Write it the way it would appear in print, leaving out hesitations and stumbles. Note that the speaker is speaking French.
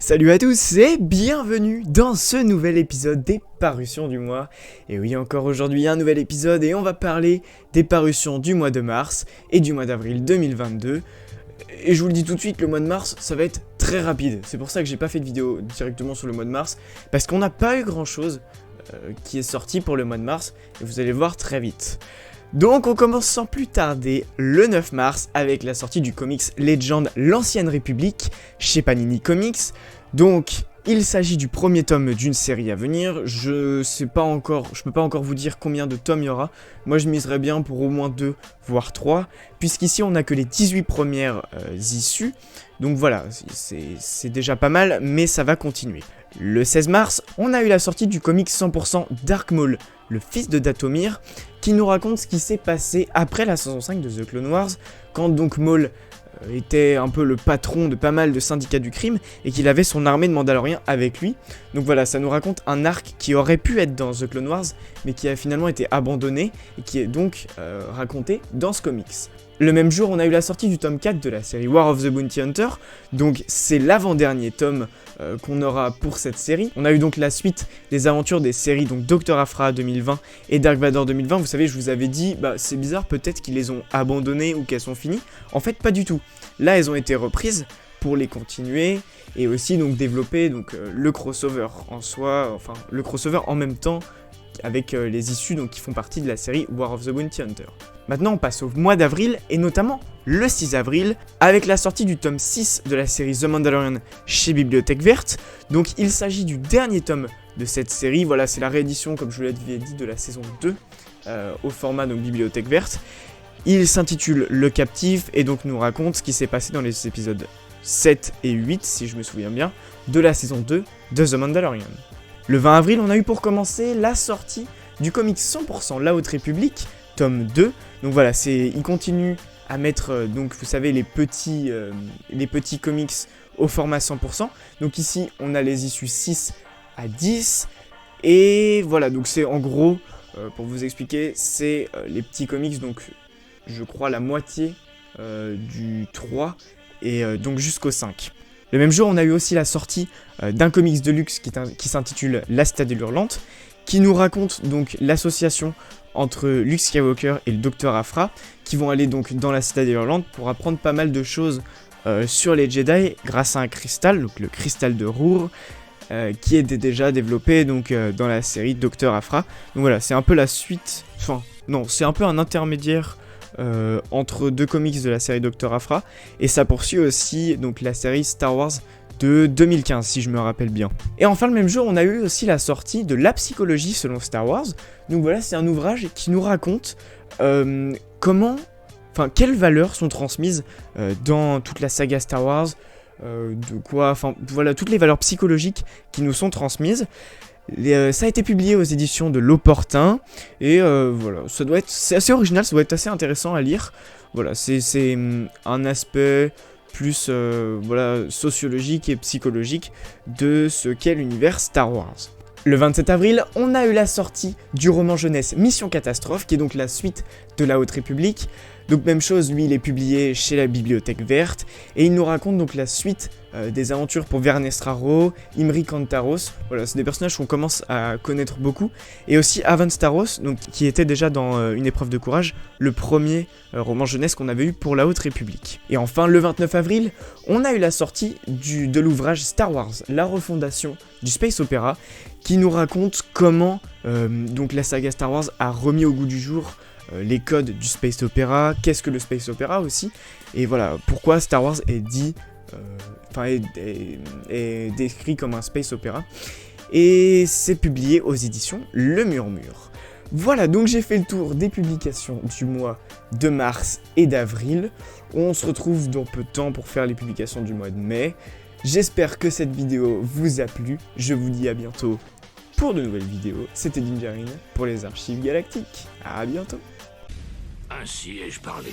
Salut à tous et bienvenue dans ce nouvel épisode des parutions du mois. Et oui, encore aujourd'hui un nouvel épisode et on va parler des parutions du mois de mars et du mois d'avril 2022. Et je vous le dis tout de suite, le mois de mars, ça va être très rapide. C'est pour ça que j'ai pas fait de vidéo directement sur le mois de mars, parce qu'on n'a pas eu grand chose qui est sorti pour le mois de mars, et vous allez voir très vite. Donc on commence sans plus tarder le 9 mars avec la sortie du comics Legend l'Ancienne République chez Panini Comics. Donc il s'agit du premier tome d'une série à venir. Je peux pas encore vous dire combien de tomes il y aura. Moi je miserais bien pour au moins 2 voire 3, puisqu'ici on n'a que les 18 premières issues. Donc voilà, c'est déjà pas mal, mais ça va continuer. Le 16 mars, on a eu la sortie du comic 100% Dark Maul, le fils de Dathomir, qui nous raconte ce qui s'est passé après la saison 5 de The Clone Wars, quand donc Maul était un peu le patron de pas mal de syndicats du crime, et qu'il avait son armée de Mandaloriens avec lui. Donc voilà, ça nous raconte un arc qui aurait pu être dans The Clone Wars, mais qui a finalement été abandonné, et qui est donc raconté dans ce comics. Le même jour, on a eu la sortie du tome 4 de la série War of the Bounty Hunter, donc c'est l'avant-dernier tome qu'on aura pour cette série. On a eu donc la suite des aventures des séries donc Dr. Aphra 2020 et Dark Vador 2020. Vous savez, je vous avais dit, c'est bizarre, peut-être qu'ils les ont abandonnées ou qu'elles sont finies. En fait, pas du tout. Là, elles ont été reprises pour les continuer et aussi donc développer donc, le crossover en soi, enfin le crossover en même temps avec les issues donc, qui font partie de la série War of the Bounty Hunter. Maintenant on passe au mois d'avril et notamment le 6 avril avec la sortie du tome 6 de la série The Mandalorian chez Bibliothèque Verte. Donc il s'agit du dernier tome de cette série, voilà c'est la réédition comme je vous l'avais dit de la saison 2 au format donc Bibliothèque Verte. Il s'intitule Le Captif et donc nous raconte ce qui s'est passé dans les épisodes 7 et 8 si je me souviens bien de la saison 2 de The Mandalorian. Le 20 avril, on a eu pour commencer la sortie du comic 100% La Haute République, tome 2. Donc voilà, il continue à mettre, donc vous savez, les petits comics au format 100%. Donc ici, on a les issues 6 à 10. Et voilà, donc c'est en gros, pour vous expliquer, c'est les petits comics, donc je crois la moitié du 3 et donc jusqu'au 5. Le même jour, on a eu aussi la sortie d'un comics de luxe qui s'intitule La Citadelle Hurlante, qui nous raconte donc l'association entre Luke Skywalker et le Dr. Aphra, qui vont aller donc dans la Citadelle Hurlante pour apprendre pas mal de choses sur les Jedi grâce à un cristal, donc le cristal de Rour, qui était déjà développé donc dans la série Dr. Aphra. Donc voilà, c'est un peu la suite, c'est un peu un intermédiaire entre deux comics de la série Dr. Aphra, et ça poursuit aussi donc la série Star Wars de 2015 si je me rappelle bien. Et enfin le même jour on a eu aussi la sortie de La Psychologie selon Star Wars. Donc voilà, c'est un ouvrage qui nous raconte quelles valeurs sont transmises dans toute la saga Star Wars, toutes les valeurs psychologiques qui nous sont transmises. Ça a été publié aux éditions de L'Opportun et voilà, c'est assez original, ça doit être assez intéressant à lire. Voilà, c'est un aspect plus sociologique et psychologique de ce qu'est l'univers Star Wars. Le 27 avril, on a eu la sortie du roman jeunesse Mission Catastrophe, qui est donc la suite de La Haute République. Donc même chose, lui il est publié chez la Bibliothèque Verte, et il nous raconte donc la suite des aventures pour Vernestraro, Imri Kantaros, voilà, c'est des personnages qu'on commence à connaître beaucoup, et aussi Avan Staros, donc, qui était déjà dans Une épreuve de courage, le premier roman jeunesse qu'on avait eu pour La Haute République. Et enfin, le 29 avril, on a eu la sortie de l'ouvrage Star Wars, la refondation du Space Opera, qui nous raconte comment donc la saga Star Wars a remis au goût du jour les codes du Space Opera, qu'est-ce que le Space Opera aussi, et voilà, pourquoi Star Wars est est décrit comme un Space Opera, et c'est publié aux éditions Le Murmure. Voilà, donc j'ai fait le tour des publications du mois de mars et d'avril. On se retrouve dans peu de temps pour faire les publications du mois de mai. J'espère que cette vidéo vous a plu, je vous dis à bientôt pour de nouvelles vidéos. C'était Dingerine pour les Archives Galactiques, à bientôt. Ainsi ai-je parlé.